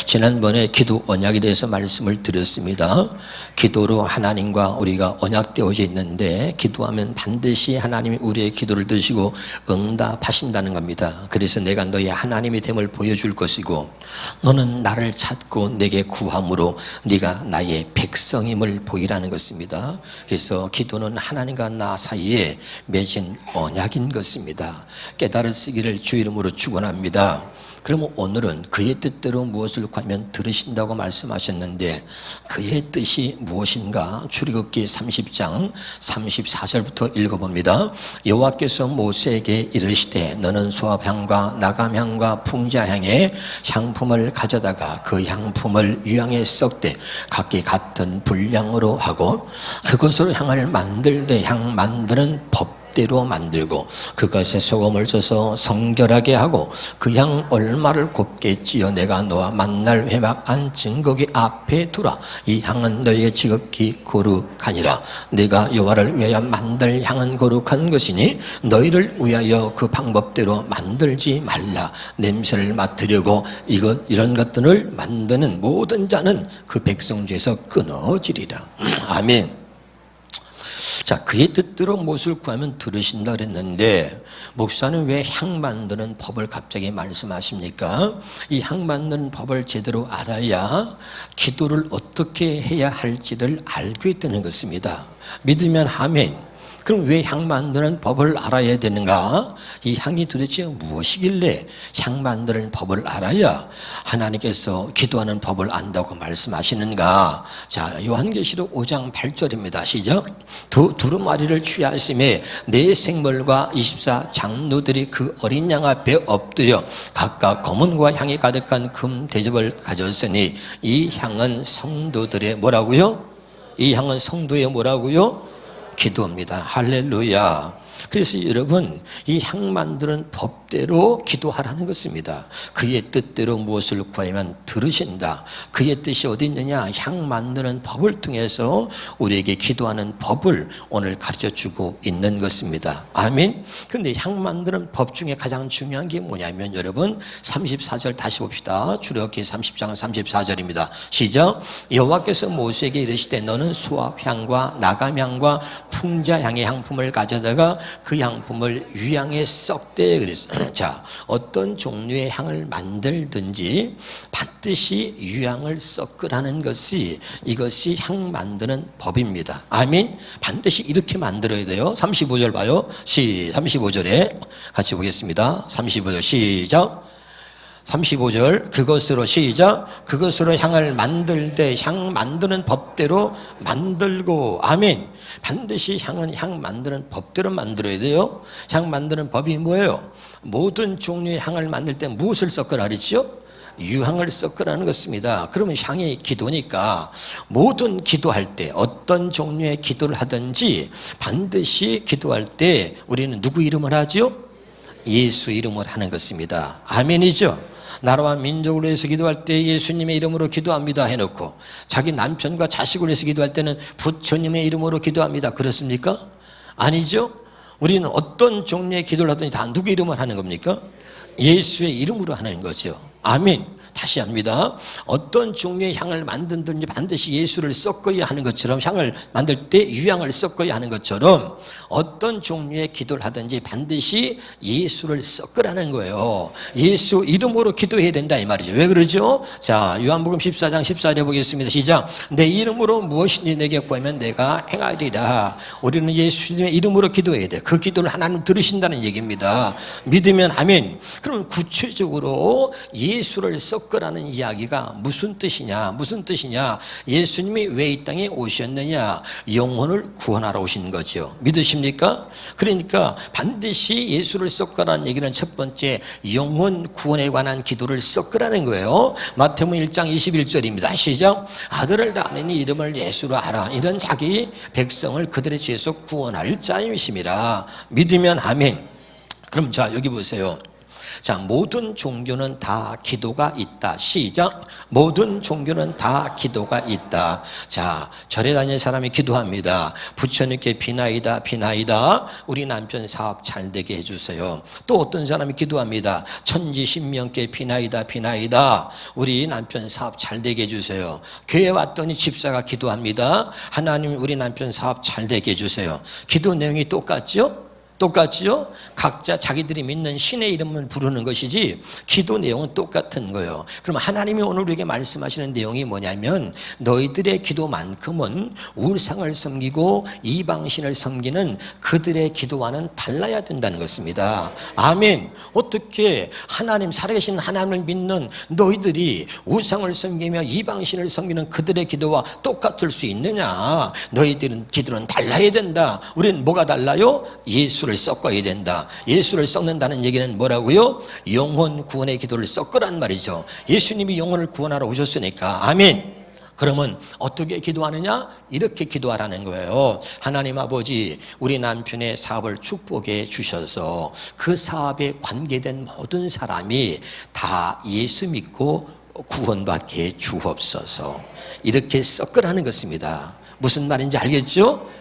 지난번에 기도 언약에 대해서 말씀을 드렸습니다. 기도로 하나님과 우리가 언약되어져 있는데 기도하면 반드시 하나님이 우리의 기도를 들으시고 응답하신다는 겁니다. 그래서 내가 너의 하나님의 됨을 보여줄 것이고 너는 나를 찾고 내게 구함으로 네가 나의 백성임을 보이라는 것입니다. 그래서 기도는 하나님과 나 사이에 맺은 언약인 것입니다. 깨달으시기를 주 이름으로 축원합니다. 그러면 오늘은 그의 뜻대로 무엇을 구하면 들으신다고 말씀하셨는데 그의 뜻이 무엇인가? 출애굽기 30장 34절부터 읽어봅니다. 여호와께서 모세에게 이르시되 너는 수압향과 나감향과 풍자향의 향품을 가져다가 그 향품을 유향에 썩되 각기 같은 분량으로 하고 그것으로 향을 만들되 향 만드는 법대로 만들고 그것에 소금을 줘서 성결하게 하고 그 향 얼마를 곱게 찌어 내가 너와 만날 회막 안 증거기 앞에 두라. 이 향은 너에게 지극히 거룩하니라. 내가 여호와를 위하여 만들 향은 거룩한 것이니 너희를 위하여 그 방법대로 만들지 말라. 냄새를 맡으려고 이런 것들을 만드는 모든 자는 그 백성 중에서 끊어지리라. 아멘. 자, 그의 뜻대로 무엇을 구하면 들으신다 그랬는데 목사는 왜 향 만드는 법을 갑자기 말씀하십니까? 이 향 만드는 법을 제대로 알아야 기도를 어떻게 해야 할지를 알게 되는 것입니다. 믿으면 아멘. 그럼 왜 향 만드는 법을 알아야 되는가? 이 향이 도대체 무엇이길래 향 만드는 법을 알아야 하나님께서 기도하는 법을 안다고 말씀하시는가? 자, 요한계시록 5장 8절입니다. 시작. 두루마리를 취하심에 네 생물과 24 장로들이 그 어린 양 앞에 엎드려 각각 검은과 향이 가득한 금 대접을 가졌으니 이 향은 성도들의 뭐라고요? 이 향은 성도의 뭐라고요? 기도입니다. 할렐루야. 그래서 여러분 이 향 만드는 법대로 기도하라는 것입니다. 그의 뜻대로 무엇을 구하면 들으신다. 그의 뜻이 어디 있느냐? 향 만드는 법을 통해서 우리에게 기도하는 법을 오늘 가르쳐주고 있는 것입니다. 아멘. 그런데 향 만드는 법 중에 가장 중요한 게 뭐냐면 여러분 34절 다시 봅시다. 출애굽기 30장 34절입니다. 시작. 여호와께서 모세에게 이르시되 너는 수압향과 나감향과 풍자향의 향품을 가져다가 그 향품을 유향에 썩되 그랬어요. 자, 어떤 종류의 향을 만들든지 반드시 유향을 섞으라는 것이 이것이 향 만드는 법입니다. 아멘. 반드시 이렇게 만들어야 돼요. 35절 봐요. 35절에 같이 보겠습니다. 35절 시작. 35절 그것으로 시작. 그것으로 향을 만들 때 향 만드는 법대로 만들고 아멘. 반드시 향은 향 만드는 법대로 만들어야 돼요. 향 만드는 법이 뭐예요? 모든 종류의 향을 만들 때 무엇을 섞으라 그랬죠? 유향을 섞으라는 것입니다. 그러면 향이 기도니까 모든 기도할 때 어떤 종류의 기도를 하든지 반드시 기도할 때 우리는 누구 이름을 하죠? 예수 이름을 하는 것입니다. 아멘이죠. 나라와 민족을 위해서 기도할 때 예수님의 이름으로 기도합니다 해놓고 자기 남편과 자식을 위해서 기도할 때는 부처님의 이름으로 기도합니다. 그렇습니까? 아니죠. 우리는 어떤 종류의 기도를 하든지 다 누구 이름을 하는 겁니까? 예수의 이름으로 하는 거죠. 아멘. 다시 합니다. 어떤 종류의 향을 만든든지 반드시 예수를 섞어야 하는 것처럼 향을 만들 때 유향을 섞어야 하는 것처럼 어떤 종류의 기도를 하든지 반드시 예수를 섞으라는 거예요. 예수 이름으로 기도해야 된다 이 말이죠. 왜 그러죠? 자, 요한복음 14장 14절에 보겠습니다. 시작. 내 이름으로 무엇이니 내게 구하면 내가 행하리라. 우리는 예수님의 이름으로 기도해야 돼. 그 기도를 하나님 들으신다는 얘기입니다. 믿으면 아멘. 그럼 구체적으로 예수를 섞으라는 이야기가 무슨 뜻이냐? 무슨 뜻이냐? 예수님이 왜 이 땅에 오셨느냐? 영혼을 구원하러 오신 거죠. 믿으십니까? 그러니까 반드시 예수를 섞으라는 얘기는 첫 번째 영혼 구원에 관한 기도를 섞으라는 거예요. 마태복음 1장 21절입니다. 시작. 아들을 낳으니 이름을 예수로 하라. 이런 자기 백성을 그들의 죄에서 구원할 자임이심이라. 믿으면 아멘. 그럼 자 여기 보세요. 자, 모든 종교는 다 기도가 있다. 시작. 모든 종교는 다 기도가 있다. 자, 절에 다니는 사람이 기도합니다. 부처님께 비나이다, 비나이다. 우리 남편 사업 잘 되게 해주세요. 또 어떤 사람이 기도합니다. 천지신명께 비나이다, 비나이다. 우리 남편 사업 잘 되게 해주세요. 교회 왔더니 집사가 기도합니다. 하나님 우리 남편 사업 잘 되게 해주세요. 기도 내용이 똑같죠? 똑같지요? 각자 자기들이 믿는 신의 이름을 부르는 것이지 기도 내용은 똑같은 거예요. 그럼 하나님이 오늘 우리에게 말씀하시는 내용이 뭐냐면 너희들의 기도만큼은 우상을 섬기고 이방신을 섬기는 그들의 기도와는 달라야 된다는 것입니다. 아멘. 어떻게 하나님, 살아계신 하나님을 믿는 너희들이 우상을 섬기며 이방신을 섬기는 그들의 기도와 똑같을 수 있느냐? 너희들은 기도는 달라야 된다. 우리는 뭐가 달라요? 예수를 섞어야 된다. 예수를 섞는다는 얘기는 뭐라고요? 영혼 구원의 기도를 섞으란 말이죠. 예수님이 영혼을 구원하러 오셨으니까. 아멘. 그러면 어떻게 기도하느냐? 이렇게 기도하라는 거예요. 하나님 아버지, 우리 남편의 사업을 축복해 주셔서 그 사업에 관계된 모든 사람이 다 예수 믿고 구원받게 주옵소서. 이렇게 섞으라는 것입니다. 무슨 말인지 알겠죠?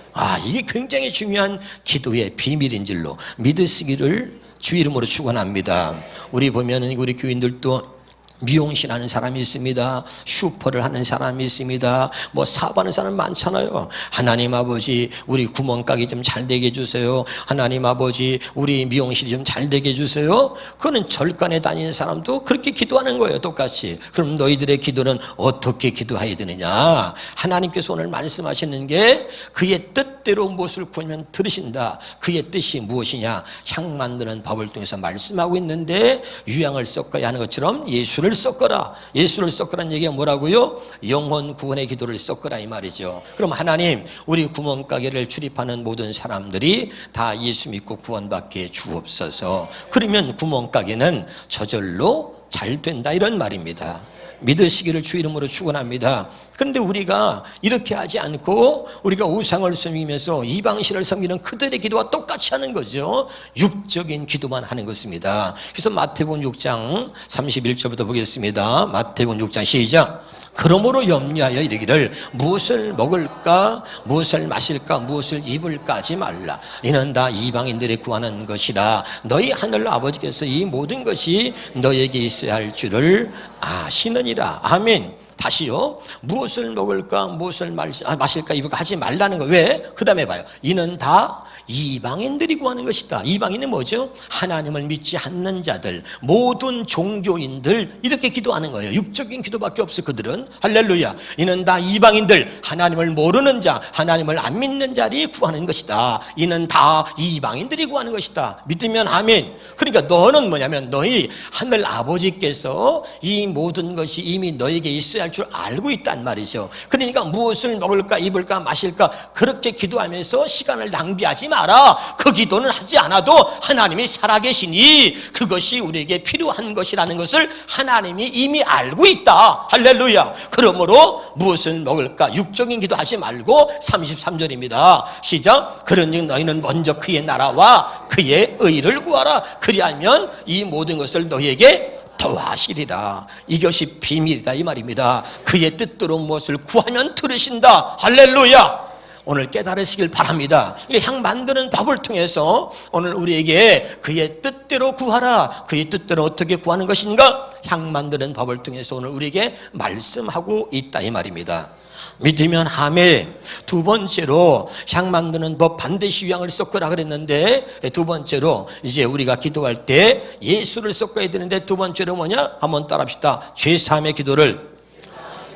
이게 굉장히 중요한 기도의 비밀인 줄로 믿으시기를 주 이름으로 축원합니다. 우리 보면은 우리 교인들도 미용실 하는 사람이 있습니다. 슈퍼를 하는 사람이 있습니다. 뭐 사업하는 사람 많잖아요. 하나님 아버지, 우리 구멍가게 좀 잘 되게 해주세요. 하나님 아버지, 우리 미용실이 좀 잘 되게 해주세요. 그거는 절간에 다니는 사람도 그렇게 기도하는 거예요. 똑같이. 그럼 너희들의 기도는 어떻게 기도해야 되느냐? 하나님께서 오늘 말씀하시는 게 그의 뜻대로 무엇을 구하면 들으신다. 그의 뜻이 무엇이냐? 향 만드는 법을 통해서 말씀하고 있는데 유향을 섞어야 하는 것처럼 예수를 섞어라. 예수를 섞으라는 얘기가 뭐라고요? 영혼 구원의 기도를 섞으라 이 말이죠. 그럼 하나님, 우리 구멍가게를 출입하는 모든 사람들이 다 예수 믿고 구원받게 주옵소서. 그러면 구멍가게는 저절로 잘 된다 이런 말입니다. 믿으시기를 주 이름으로 축원합니다. 그런데 우리가 이렇게 하지 않고 우리가 우상을 섬기면서 이방신을 섬기는 그들의 기도와 똑같이 하는 거죠. 육적인 기도만 하는 것입니다. 그래서 마태복음 6장 31절부터 보겠습니다. 마태복음 6장 시작. 그러므로 염려하여 이르기를 무엇을 먹을까, 무엇을 마실까, 무엇을 입을까 하지 말라. 이는 다 이방인들이 구하는 것이라. 너희 하늘 아버지께서 이 모든 것이 너에게 있어야 할 줄을 아시느니라. 아멘. 다시요. 무엇을 먹을까, 무엇을 마실까, 입을까 하지 말라는 거. 왜? 그 다음에 봐요. 이는 다 이방인들이 구하는 것이다. 이방인은 뭐죠? 하나님을 믿지 않는 자들, 모든 종교인들 이렇게 기도하는 거예요. 육적인 기도밖에 없어 그들은. 할렐루야. 이는 다 이방인들, 하나님을 모르는 자, 하나님을 안 믿는 자들이 구하는 것이다. 이는 다 이방인들이 구하는 것이다. 믿으면 아멘. 그러니까 너는 뭐냐면 너희 하늘 아버지께서 이 모든 것이 이미 너에게 있어야 할 줄 알고 있단 말이죠. 그러니까 무엇을 먹을까, 입을까, 마실까 그렇게 기도하면서 시간을 낭비하지 마라. 그 기도는 하지 않아도 하나님이 살아계시니 그것이 우리에게 필요한 것이라는 것을 하나님이 이미 알고 있다. 할렐루야. 그러므로 무엇을 먹을까, 육적인 기도하지 말고 33절입니다. 시작. 그러니 너희는 먼저 그의 나라와 그의 의를 구하라. 그리하면 이 모든 것을 너희에게 더하시리라. 이것이 비밀이다 이 말입니다. 그의 뜻대로 무엇을 구하면 들으신다. 할렐루야. 오늘 깨달으시길 바랍니다. 향 만드는 법을 통해서 오늘 우리에게 그의 뜻대로 구하라. 그의 뜻대로 어떻게 구하는 것인가? 향 만드는 법을 통해서 오늘 우리에게 말씀하고 있다 이 말입니다. 믿으면 아멘. 두 번째로 향 만드는 법 반드시 유향을 섞으라 그랬는데 두 번째로 이제 우리가 기도할 때 예수를 섞어야 되는데 두 번째로 뭐냐? 한번 따라합시다. 죄사함의 기도를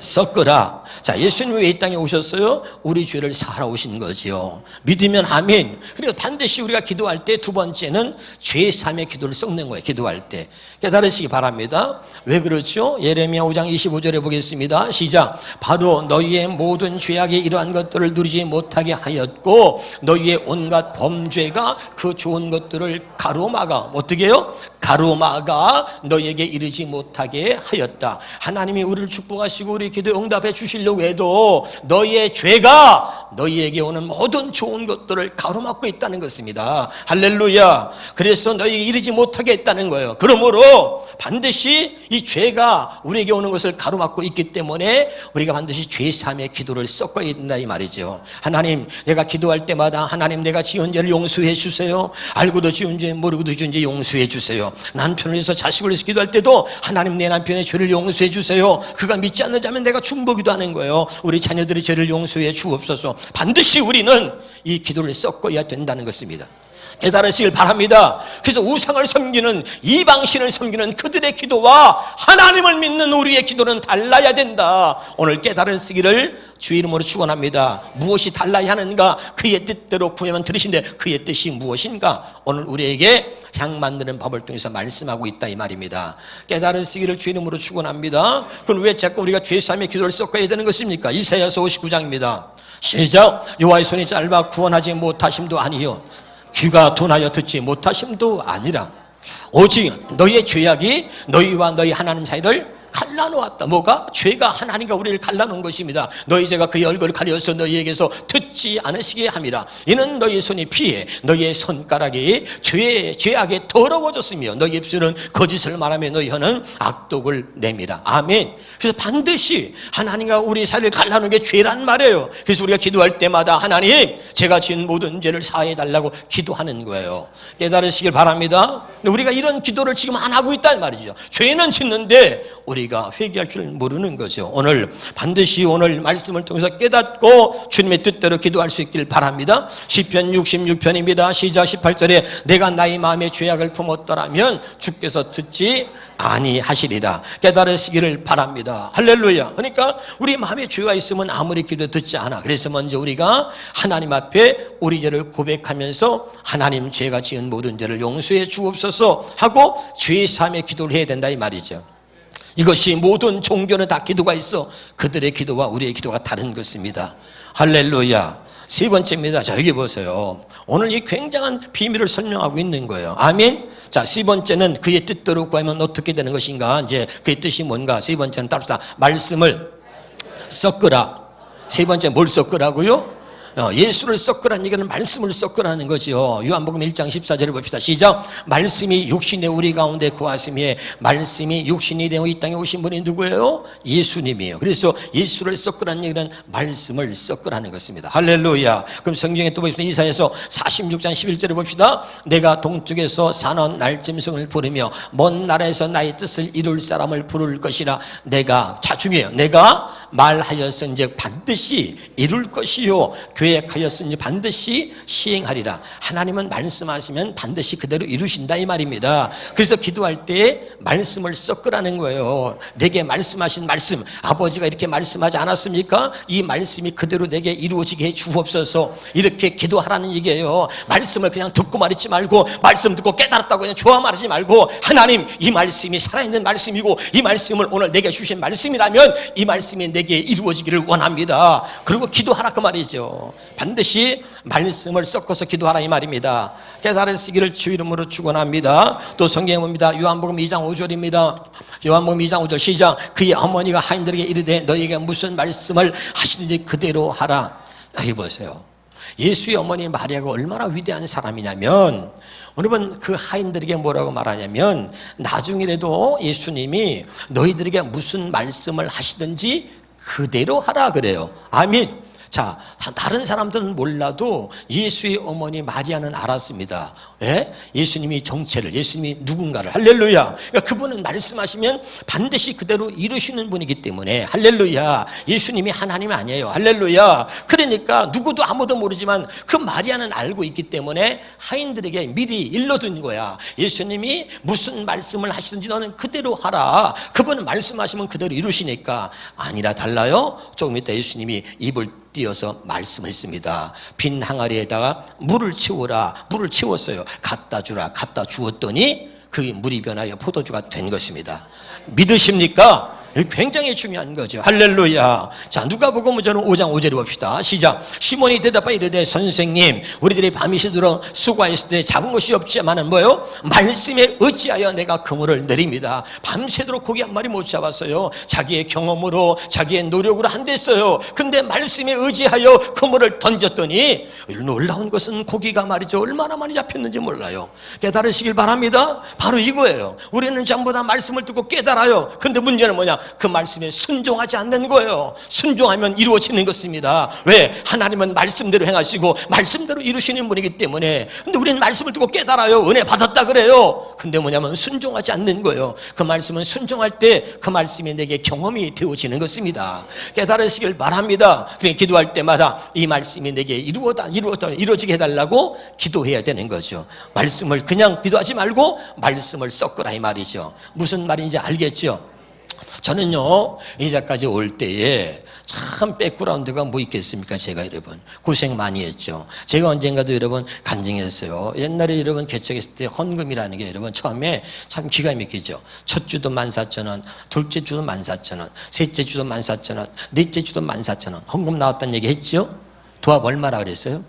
섞으라. 자, 예수님이 왜 이 땅에 오셨어요? 우리 죄를 사하러 오신 거지요. 믿으면 아멘. 그리고 반드시 우리가 기도할 때 두 번째는 죄사함의 기도를 섞는 거예요. 기도할 때 깨달으시기 바랍니다. 왜 그렇죠? 예레미야 5장 25절에 보겠습니다. 시작. 바로 너희의 모든 죄악의 이러한 것들을 누리지 못하게 하였고 너희의 온갖 범죄가 그 좋은 것들을 가로막아 어떻게 해요? 가로막아 너희에게 이르지 못하게 하였다. 하나님이 우리를 축복하시고 우리 기도에 응답해 주시려고 해도 너희의 죄가 너희에게 오는 모든 좋은 것들을 가로막고 있다는 것입니다. 할렐루야. 그래서 너희에게 이르지 못하게 했다는 거예요. 그러므로 반드시 이 죄가 우리에게 오는 것을 가로막고 있기 때문에 우리가 반드시 죄사함의 기도를 섞어야 된다 이 말이죠. 하나님, 내가 기도할 때마다 하나님, 내가 지은 죄를 용서해 주세요. 알고도 지은 죄, 모르고도 지은 죄 용서해 주세요. 남편을 위해서 자식을 위해서 기도할 때도 하나님, 내 남편의 죄를 용서해 주세요. 그가 믿지 않는 자면 내가 중보기도 하는 거예요. 우리 자녀들의 죄를 용서해 주옵소서. 반드시 우리는 이 기도를 섞어야 된다는 것입니다. 깨달으시길 바랍니다. 그래서 우상을 섬기는, 이방신을 섬기는 그들의 기도와 하나님을 믿는 우리의 기도는 달라야 된다. 오늘 깨달으시기를 주의 이름으로 축원합니다. 무엇이 달라야 하는가? 그의 뜻대로 구하면 들으신데 그의 뜻이 무엇인가? 오늘 우리에게 향 만드는 법을 통해서 말씀하고 있다 이 말입니다. 깨달으시기를 주의 이름으로 축원합니다. 그럼 왜 자꾸 우리가 죄사함의 기도를 섞어야 되는 것입니까? 이사야서 59장입니다. 시작. 여호와의 손이 짧아 구원하지 못하심도 아니요 귀가 둔하여 듣지 못하심도 아니라 오직 너희의 죄악이 너희와 너희 하나님 사이를 갈라놓았다. 뭐가? 죄가 하나님과 우리를 갈라놓은 것입니다. 너희 죄가 그의 얼굴을 가려서 너희에게서 듣지 않으시게 함이라. 이는 너희 손이 피해 너희의 손가락이 죄악에 더러워졌으며 너희 입술은 거짓을 말하며 너희 혀는 악독을 내밀어. 아멘. 그래서 반드시 하나님과 우리 사이를 갈라놓은 게 죄란 말이에요. 그래서 우리가 기도할 때마다 하나님, 제가 지은 모든 죄를 사해 달라고 기도하는 거예요. 깨달으시길 바랍니다. 우리가 이런 기도를 지금 안 하고 있단 말이죠. 죄는 짓는데 우리가 회개할 줄 모르는 거죠. 오늘 반드시 오늘 말씀을 통해서 깨닫고 주님의 뜻대로 기도할 수 있길 바랍니다. 시편 66편입니다. 시작. 18절에 내가 나의 마음에 죄악을 품었더라면 주께서 듣지 아니하시리라. 깨달으시기를 바랍니다. 할렐루야. 그러니까 우리 마음에 죄가 있으면 아무리 기도 듣지 않아. 그래서 먼저 우리가 하나님 앞에 우리 죄를 고백하면서 하나님, 제가 지은 모든 죄를 용서해 주옵소서 하고 죄사함의 기도를 해야 된다 이 말이죠. 이것이 모든 종교는 다 기도가 있어. 그들의 기도와 우리의 기도가 다른 것입니다. 할렐루야. 세 번째입니다. 자, 여기 보세요. 오늘 이 굉장한 비밀을 설명하고 있는 거예요. 아멘. 자, 세 번째는 그의 뜻대로 구하면 어떻게 되는 것인가? 이제 그의 뜻이 뭔가? 세 번째는 따릅시다. 말씀을 섞으라. 세 번째 뭘 섞으라고요? 예수를 섞으라는 얘기는 말씀을 섞으라는 거죠. 요한복음 1장 14절을 봅시다. 시작. 말씀이 육신에 우리 가운데 거하시며 말씀이 육신이 되어 이 땅에 오신 분이 누구예요? 예수님이에요. 그래서 예수를 섞으라는 얘기는 말씀을 섞으라는 것입니다. 할렐루야. 그럼 성경에 또 보십시다. 이사야서 46장 11절을 봅시다. 내가 동쪽에서 사는 날짐승을 부르며 먼 나라에서 나의 뜻을 이룰 사람을 부를 것이라. 내가, 자, 중요해요. 내가 말하였은즉 반드시 이룰 것이요 계획하였으니 반드시 시행하리라. 하나님은 말씀하시면 반드시 그대로 이루신다 이 말입니다. 그래서 기도할 때 말씀을 섞으라는 거예요. 내게 말씀하신 말씀, 아버지가 이렇게 말씀하지 않았습니까? 이 말씀이 그대로 내게 이루어지게 해 주옵소서. 이렇게 기도하라는 얘기예요. 말씀을 그냥 듣고 말하지 말고, 말씀 듣고 깨달았다고 그냥 좋아 말하지 말고, 하나님, 이 말씀이 살아있는 말씀이고 이 말씀을 오늘 내게 주신 말씀이라면 이 말씀이 내게 이루어지기를 원합니다. 그리고 기도하라 그 말이죠. 반드시 말씀을 섞어서 기도하라 이 말입니다. 깨달으시기를 주 이름으로 축원합니다. 또 성경에 봅니다. 요한복음 2장 5절입니다. 요한복음 2장 5절 시작. 그의 어머니가 하인들에게 이르되 너희에게 무슨 말씀을 하시는지 그대로 하라. 여기 보세요. 예수의 어머니 마리아가 얼마나 위대한 사람이냐면, 여러분 그 하인들에게 뭐라고 말하냐면, 나중이라도 예수님이 너희들에게 무슨 말씀을 하시든지 그대로 하라 그래요. 아멘. 자, 다른 사람들은 몰라도 예수의 어머니 마리아는 알았습니다. 예? 예수님이 정체를, 예수님이 누군가를. 할렐루야. 그러니까 그분은 말씀하시면 반드시 그대로 이루시는 분이기 때문에, 할렐루야. 예수님이 하나님 아니에요. 할렐루야. 그러니까 누구도 아무도 모르지만 그 마리아는 알고 있기 때문에 하인들에게 미리 일러둔 거야. 예수님이 무슨 말씀을 하시든지 너는 그대로 하라. 그분은 말씀하시면 그대로 이루시니까. 아니라 달라요. 조금 이따 예수님이 입을 띄어서 말씀했습니다. 빈 항아리에다가 물을 채우라. 물을 채웠어요. 갖다 주라. 갖다 주었더니 그 물이 변하여 포도주가 된 것입니다. 믿으십니까? 굉장히 중요한 거죠. 할렐루야. 자, 누가복음 5장 5절에 봅시다. 시작. 시몬이 대답하여 이르되 선생님, 우리들이 밤이 새도록 수고하였을 때 잡은 것이 없지만은 뭐요? 말씀에 의지하여 내가 그물을 내립니다. 밤새도록 고기 한 마리 못 잡았어요. 자기의 경험으로, 자기의 노력으로 안 됐어요. 근데 말씀에 의지하여 그물을 던졌더니 놀라운 것은 고기가 말이죠, 얼마나 많이 잡혔는지 몰라요. 깨달으시길 바랍니다. 바로 이거예요. 우리는 전부 다 말씀을 듣고 깨달아요. 근데 문제는 뭐냐? 그 말씀에 순종하지 않는 거예요. 순종하면 이루어지는 것입니다. 왜? 하나님은 말씀대로 행하시고 말씀대로 이루시는 분이기 때문에. 근데 우리는 말씀을 듣고 깨달아요. 은혜 받았다 그래요. 근데 뭐냐면 순종하지 않는 거예요. 그 말씀은 순종할 때 그 말씀이 내게 경험이 되어지는 것입니다. 깨달으시길 바랍니다. 그러니까 기도할 때마다 이 말씀이 내게 이루어지게 해달라고 기도해야 되는 거죠. 말씀을 그냥 기도하지 말고 말씀을 섞으라 이 말이죠. 무슨 말인지 알겠죠? 저는요, 이제까지 올 때에 참 백그라운드가 뭐 있겠습니까? 제가 여러분 고생 많이 했죠. 제가 언젠가도 여러분 간증했어요. 옛날에 여러분 개척했을 때 헌금이라는 게 여러분 처음에 참 기가 막히죠. 첫 주도 14,000원, 둘째 주도 14,000원, 셋째 주도 14,000원, 넷째 주도 14,000원. 헌금 나왔다는 얘기 했죠? 도합 얼마나 그랬어요?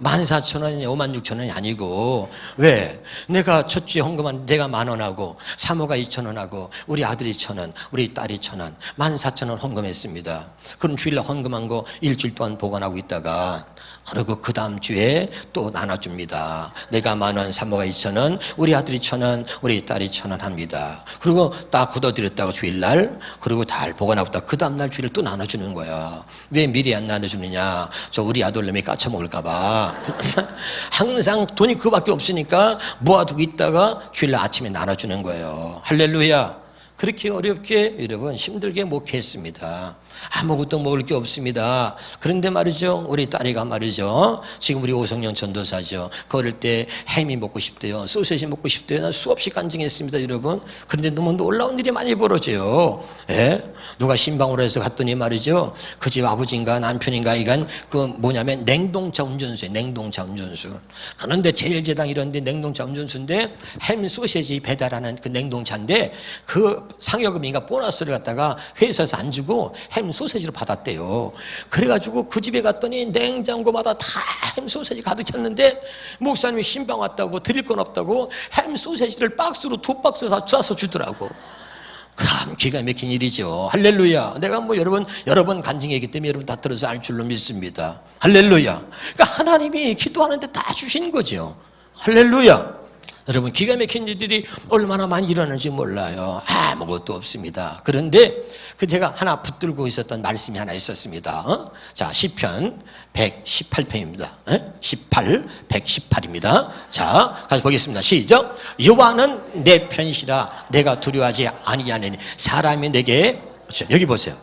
14,000원이 56,000원이 아니고, 왜? 내가 첫 주에 헌금한 내가 10,000원하고 사모가 2,000원하고 우리 아들이 1,000원, 우리 딸이 1,000원, 14,000원 헌금했습니다. 그럼 주일날 헌금한 거 일주일 동안 보관하고 있다가 그리고 그 다음 주에 또 나눠줍니다. 내가 10,000원, 사모가 2,000원, 우리 아들이 1,000원, 우리 딸이 1,000원 합니다. 그리고 딱 굳어드렸다가 주일날, 그리고 달 보관하고 있다가 그 다음날 주일을 또 나눠주는 거야. 왜 미리 안 나눠주느냐? 저 우리 아들놈이 까쳐먹을까봐. 항상 돈이 그거밖에 없으니까 모아두고 있다가 주일날 아침에 나눠주는 거예요. 할렐루야. 그렇게 어렵게 여러분 힘들게 목회했습니다. 아무것도 먹을 게 없습니다. 그런데 말이죠, 우리 딸이가 말이죠, 지금 우리 오성영 전도사죠. 그럴 때 햄이 먹고 싶대요, 소세지 먹고 싶대요. 난 수없이 간증했습니다, 여러분. 그런데 너무 놀라운 일이 많이 벌어져요. 예? 누가 신방으로 해서 갔더니 말이죠, 그 집 아버지인가 남편인가 이간 그 뭐냐면 냉동차 운전수예요. 냉동차 운전수. 그런데 제일제당 이런 데 냉동차 운전수인데 햄 소세지 배달하는 그 냉동차인데 그 상여금인가 보너스를 갖다가 회사에서 안 주고 햄 소세지를 받았대요. 그래가지고 그 집에 갔더니 냉장고마다 다 햄 소세지 가득 찼는데 목사님이 신방 왔다고 드릴 건 없다고 햄 소세지를 박스로 2박스 다 쏴서 주더라고. 참 기가 막힌 일이죠. 할렐루야. 내가 뭐 여러 번 간증했기 때문에 여러분 다 들어서 알 줄로 믿습니다. 할렐루야. 그러니까 하나님이 기도하는데 다 주신 거죠. 할렐루야. 여러분 기가 막힌 일들이 얼마나 많이 일어나는지 몰라요. 아무것도 없습니다. 그런데 그 제가 하나 붙들고 있었던 말씀이 하나 있었습니다. 자, 시편 118편입니다. 18, 118입니다. 자, 가서 보겠습니다. 시작. 여호와는 내 편이시라 내가 두려워하지 아니하느니 사람이 내게, 그렇죠. 여기 보세요.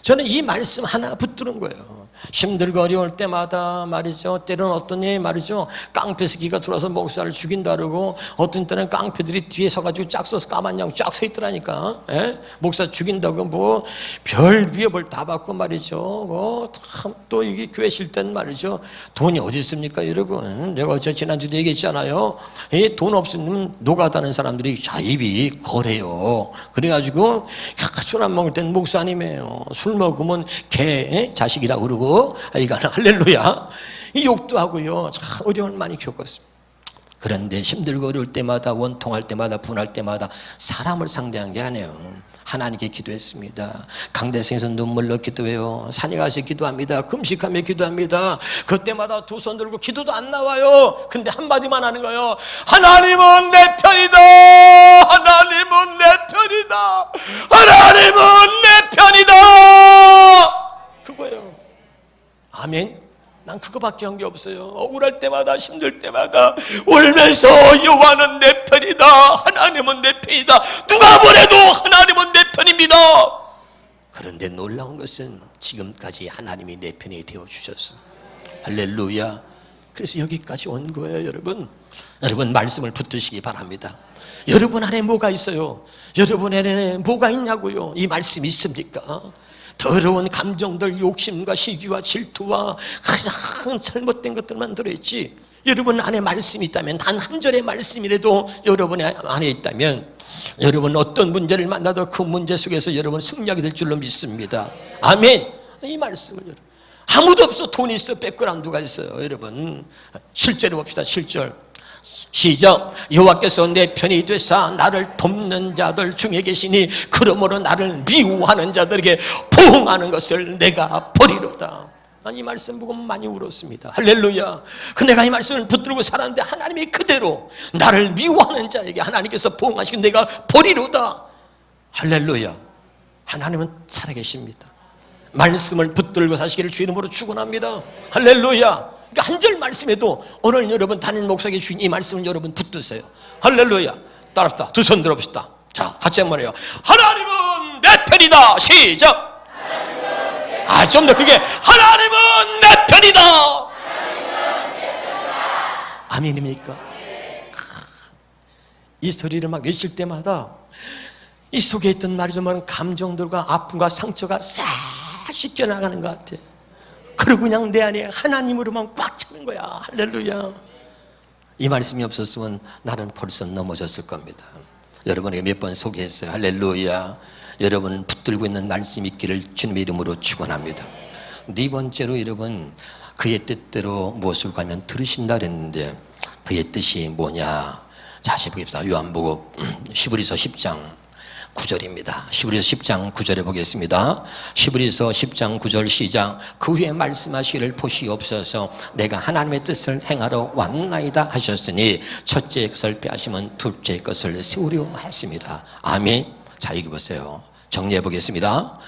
저는 이 말씀 하나 붙드는 거예요. 힘들고 어려울 때마다 말이죠, 때로는 어떤 애 말이죠, 깡패 새끼가 들어와서 목사를 죽인다 그러고, 어떤 때는 깡패들이 뒤에 서가지고 짝 서서 까만 양 쫙 서 있더라니까. 목사 죽인다고 뭐 별 위협을 다 받고 말이죠. 참 또 이게 교회 쉴 때는 말이죠, 돈이 어디 있습니까 여러분? 내가 지난주도 얘기했잖아요. 돈 없으면 노가다는 사람들이 자입이 거래요. 그래가지고 술 안 먹을 땐 목사님이에요. 술 먹으면 개 자식이라고 그러고, 이거는 할렐루야. 이 욕도 하고요. 참 어려움을 많이 겪었습니다. 그런데 힘들고 어려울 때마다, 원통할 때마다, 분할 때마다 사람을 상대한 게 아니에요. 하나님께 기도했습니다. 강대성에서 눈물로 기도해요. 산에 가서 기도합니다. 금식하며 기도합니다. 그때마다 두 손 들고 기도도 안 나와요. 근데 한마디만 하는 거예요. 하나님은 내 편이다. 하나님은 내 편이다. 하나님은 내 편이다. 그거예요. 아멘. 난 그거밖에 한 게 없어요. 억울할 때마다, 힘들 때마다 울면서 여호와는 내 편이다. 하나님은 내 편이다. 누가 보내도 하나님은 내 편입니다. 그런데 놀라운 것은 지금까지 하나님이 내 편이 되어주셨습니다. 할렐루야. 그래서 여기까지 온 거예요. 여러분 말씀을 붙드시기 바랍니다. 여러분 안에 뭐가 있어요? 여러분 안에 뭐가 있냐고요? 이 말씀이 있습니까? 더러운 감정들, 욕심과 시기와 질투와 가장 잘못된 것들만 들어있지, 여러분 안에 말씀이 있다면, 단 한 절의 말씀이라도 여러분 안에 있다면, 여러분 어떤 문제를 만나도 그 문제 속에서 여러분 승리하게 될 줄로 믿습니다. 아멘. 이 말씀을 여러분, 아무도 없어. 돈이 있어, 백그라운드 누가 있어요? 여러분 7절에 봅시다. 7절 시작. 여호와께서 내 편이 되사 나를 돕는 자들 중에 계시니 그러므로 나를 미워하는 자들에게 보응하는 것을 내가 버리로다. 난 이 말씀 보고 많이 울었습니다. 할렐루야. 그 내가 이 말씀을 붙들고 살았는데 하나님이 그대로 나를 미워하는 자에게 하나님께서 보응하시고 내가 버리로다. 할렐루야. 하나님은 살아계십니다. 말씀을 붙들고 사시기를 주의 이름으로 축원합니다. 할렐루야. 그러니까 한 절 말씀에도 오늘 여러분 담임 목사에게 주신 이 말씀을 여러분 붙드세요. 할렐루야. 따라합시다. 두 손 들어봅시다. 자, 같이 한번 해요. 하나님은 내 편이다. 시작. 좀 더 크게. 하나님은 내 편이다. 아멘입니까? 이 소리를 막 외칠 때마다 이 속에 있던 말이죠, 감정들과 아픔과 상처가 싹 씻겨나가는 것 같아. 그리고 그냥 내 안에 하나님으로만 꽉 차는 거야. 할렐루야. 이 말씀이 없었으면 나는 벌써 넘어졌을 겁니다. 여러분에게 몇 번 소개했어요. 할렐루야. 여러분 붙들고 있는 말씀 있기를 주님의 이름으로 축원합니다. 네 번째로 여러분, 그의 뜻대로 무엇을 가면 들으신다 그랬는데 그의 뜻이 뭐냐? 다시 보겠습니다. 요한복음 히브리서 10장 9절입니다. 히브리서 10장 9절에 보겠습니다. 히브리서 10장 9절 시작. 그 후에 말씀하시기를 보시옵소서 내가 하나님의 뜻을 행하러 왔나이다 하셨으니 첫째 것을 빼앗으면 둘째 것을 세우려 했습니다. 아멘. 자, 여기 보세요. 정리해 보겠습니다.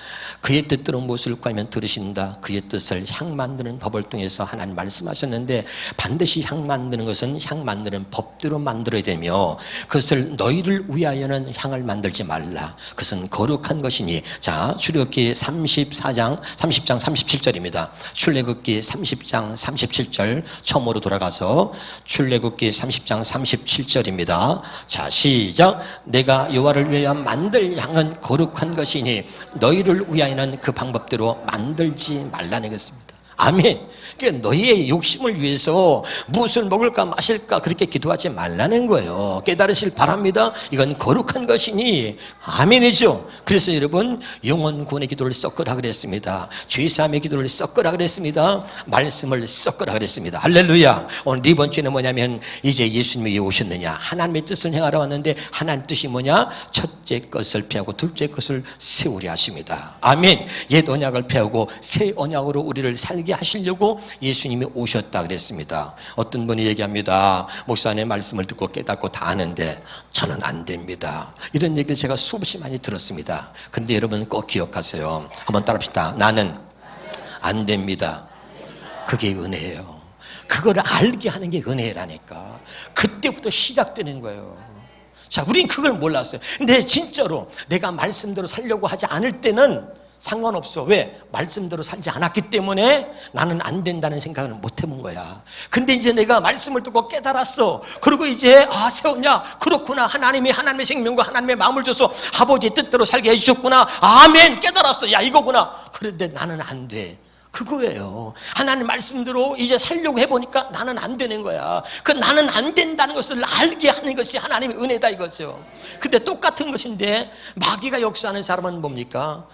그의 뜻대로 무엇을 구하면 들으신다. 그의 뜻을 향 만드는 법을 통해서 하나님 말씀하셨는데 반드시 향 만드는 것은 향 만드는 법대로 만들어야 되며 그것을 너희를 위하여는 향을 만들지 말라. 그것은 거룩한 것이니. 자, 출애굽기 30장 37절입니다. 출애굽기 30장 37절 처음으로 돌아가서 출애굽기 30장 37절입니다. 자, 시작. 내가 여호와를 위하여 만들 향은 거룩한 것이니 너희를 위하여 그 방법대로 만들지 말라는 것입니다. 아멘. 그러니까 너희의 욕심을 위해서 무엇을 먹을까 마실까 그렇게 기도하지 말라는 거예요. 깨달으실 바랍니다. 이건 거룩한 것이니. 아멘이죠. 그래서 여러분 영혼 구원의 기도를 섞으라 그랬습니다. 죄사함의 기도를 섞으라 그랬습니다. 말씀을 섞으라 그랬습니다. 할렐루야. 오늘 네 번째는 뭐냐면 이제 예수님이 왜 오셨느냐. 하나님의 뜻을 행하러 왔는데 하나님 뜻이 뭐냐. 첫째 것을 피하고 둘째 것을 세우려 하십니다. 아멘. 옛 언약을 피하고 새 언약으로 우리를 살게 하시려고 예수님이 오셨다 그랬습니다. 어떤 분이 얘기합니다. 목사님의 말씀을 듣고 깨닫고 다 아는데 저는 안 됩니다. 이런 얘기를 제가 수없이 많이 들었습니다. 근데 여러분 꼭 기억하세요. 한번 따라합시다. 나는 안 됩니다. 그게 은혜예요. 그걸 알게 하는 게 은혜라니까. 그때부터 시작되는 거예요. 자, 우린 그걸 몰랐어요. 근데 진짜로 내가 말씀대로 살려고 하지 않을 때는 상관없어. 왜? 말씀대로 살지 않았기 때문에 나는 안 된다는 생각을 못 해본 거야. 근데 이제 내가 말씀을 듣고 깨달았어. 그리고 이제 세웠냐? 그렇구나. 하나님의 생명과 하나님의 마음을 줘서 아버지의 뜻대로 살게 해주셨구나. 아멘. 깨달았어. 야, 이거구나. 그런데 나는 안 돼. 그거예요. 하나님 말씀대로 이제 살려고 해보니까 나는 안 되는 거야. 그 나는 안 된다는 것을 알게 하는 것이 하나님의 은혜다 이거죠. 근데 똑같은 것인데 마귀가 역사하는 사람은 뭡니까?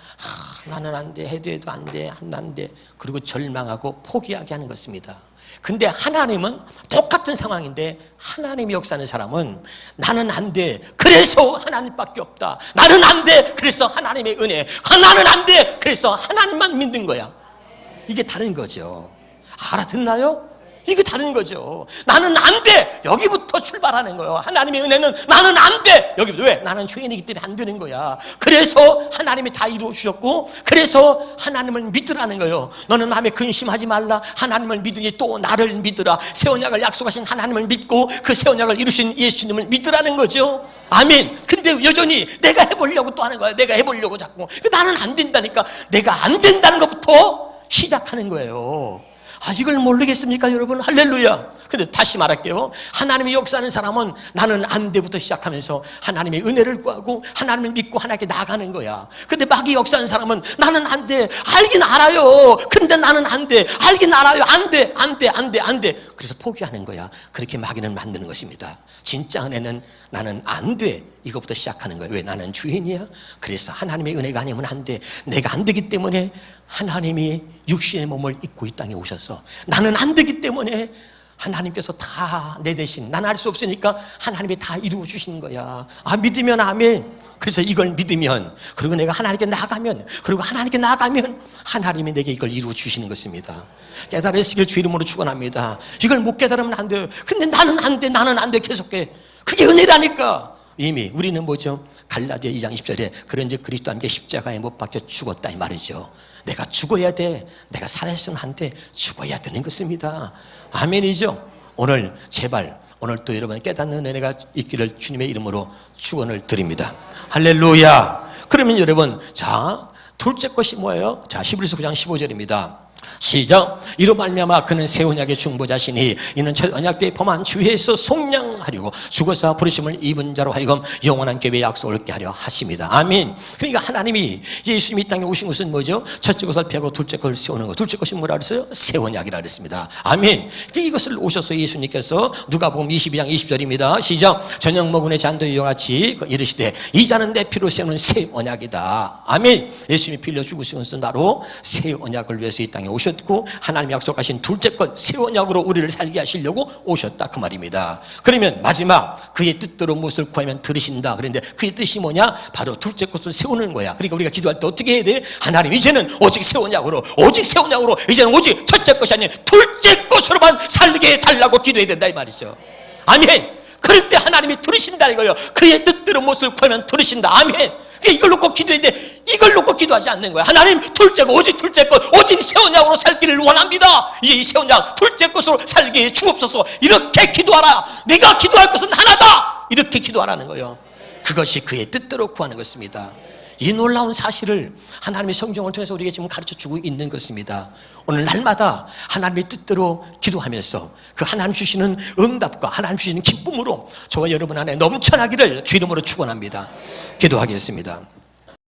나는 안 돼. 해도 안 돼. 안 돼. 그리고 절망하고 포기하게 하는 것입니다. 근데 하나님은 똑같은 상황인데 하나님이 역사하는 사람은 나는 안 돼. 그래서 하나님밖에 없다. 나는 안 돼. 그래서 하나님의 은혜. 나는 안 돼. 그래서 하나님만 믿는 거야. 이게 다른 거죠. 알아듣나요? 이게 다른 거죠. 나는 안 돼. 여기부터 출발하는 거예요. 하나님의 은혜는 나는 안 돼. 여기부터. 왜? 나는 죄인이기 때문에 안 되는 거야. 그래서 하나님이 다 이루어 주셨고 그래서 하나님을 믿으라는 거예요. 너는 마음에 근심하지 말라. 하나님을 믿으니 또 나를 믿으라. 새 언약을 약속하신 하나님을 믿고 그 새 언약을 이루신 예수님을 믿으라는 거죠. 아멘. 근데 여전히 내가 해보려고 또 하는 거야. 내가 해보려고 자꾸. 나는 안 된다니까. 내가 안 된다는 것부터 시작하는 거예요. 이걸 모르겠습니까 여러분? 할렐루야. 근데 다시 말할게요. 하나님이 역사하는 사람은 나는 안 돼부터 시작하면서 하나님의 은혜를 구하고 하나님을 믿고 하나님께 나가는 거야. 근데 마귀 역사하는 사람은 나는 안 돼. 알긴 알아요. 근데 나는 안 돼. 알긴 알아요. 안 돼. 안 돼. 그래서 포기하는 거야. 그렇게 마귀는 만드는 것입니다. 진짜 은혜는 나는 안 돼. 이것부터 시작하는 거예요. 왜? 나는 주인이야. 그래서 하나님의 은혜가 아니면 안 돼. 내가 안 되기 때문에 하나님이 육신의 몸을 입고 이 땅에 오셔서 나는 안 되기 때문에 하나님께서 다 내 대신, 나는 할 수 없으니까 하나님이 다 이루어 주시는 거야. 믿으면 아멘. 그래서 이걸 믿으면, 그리고 내가 하나님께 나가면, 그리고 하나님께 나가면 하나님이 내게 이걸 이루어 주시는 것입니다. 깨달으시길 주 이름으로 축원합니다. 이걸 못 깨달으면 안 돼요. 근데 나는 안 돼 계속해. 그게 은혜라니까. 이미 우리는 뭐죠? 갈라디아 2장 10절에 그런즉 그리스도와 함께 십자가에 못 박혀 죽었다 이 말이죠. 내가 죽어야 돼. 내가 살아있으면 안 돼. 죽어야 되는 것입니다. 아멘이죠. 오늘 제발 오늘 또 여러분 깨닫는 은혜가 있기를 주님의 이름으로 축원을 드립니다. 할렐루야. 그러면 여러분, 자, 둘째 것이 뭐예요? 자, 히브리서 9장 15절입니다. 시작. 이로 말미암아 그는 새 언약의 중보자시니 이는 첫 언약 때에 범한 죄에서 속량하려고 죽어서 부르심을 입은 자로 하여금 영원한 계배의 약속을 얻게 하려 하십니다. 아멘. 그러니까 하나님이 예수님이 이 땅에 오신 것은 뭐죠? 첫째 것을 펴고 둘째 것을 세우는 것. 둘째 것이 뭐라 그랬어요? 새 언약이라 그랬습니다. 아멘. 이것을 오셔서 예수님께서 누가복음 22장 20절입니다. 시작. 저녁 먹은의 잔도 이와 같이 이르시되 이 잔은 내 피로 세우는 새 언약이다. 아멘. 예수님이 피 흘려 죽으신 것은 바로 새 언약을 위해서 이 땅에 오셨고 하나님이 약속하신 둘째 것 새 언약으로 우리를 살게 하시려고 오셨다 그 말입니다. 그러면 마지막 그의 뜻대로 무엇을 구하면 들으신다. 그런데 그의 뜻이 뭐냐? 바로 둘째 것을 세우는 거야. 그러니까 우리가 기도할 때 어떻게 해야 돼? 하나님 이제는 오직 새 언약으로 이제는 오직 첫째 것이 아닌 둘째 것으로만 살게 해달라고 기도해야 된다 이 말이죠. 아멘. 그럴 때 하나님이 들으신다 이거예요. 그의 뜻대로 무엇을 구하면 들으신다. 아멘. 이걸 놓고 기도했는데 이걸 놓고 기도하지 않는 거야. 하나님 오직 둘째 것 오직 새 언약으로 살기를 원합니다. 이제 이 새 언약 둘째 것으로 살게 해 주옵소서. 이렇게 기도하라. 내가 기도할 것은 하나다. 이렇게 기도하라는 거예요. 그것이 그의 뜻대로 구하는 것입니다. 이 놀라운 사실을 하나님의 성경을 통해서 우리에게 지금 가르쳐주고 있는 것입니다. 오늘 날마다 하나님의 뜻대로 기도하면서 그 하나님 주시는 응답과 하나님 주시는 기쁨으로 저와 여러분 안에 넘쳐나기를 주 이름으로 축원합니다. 기도하겠습니다.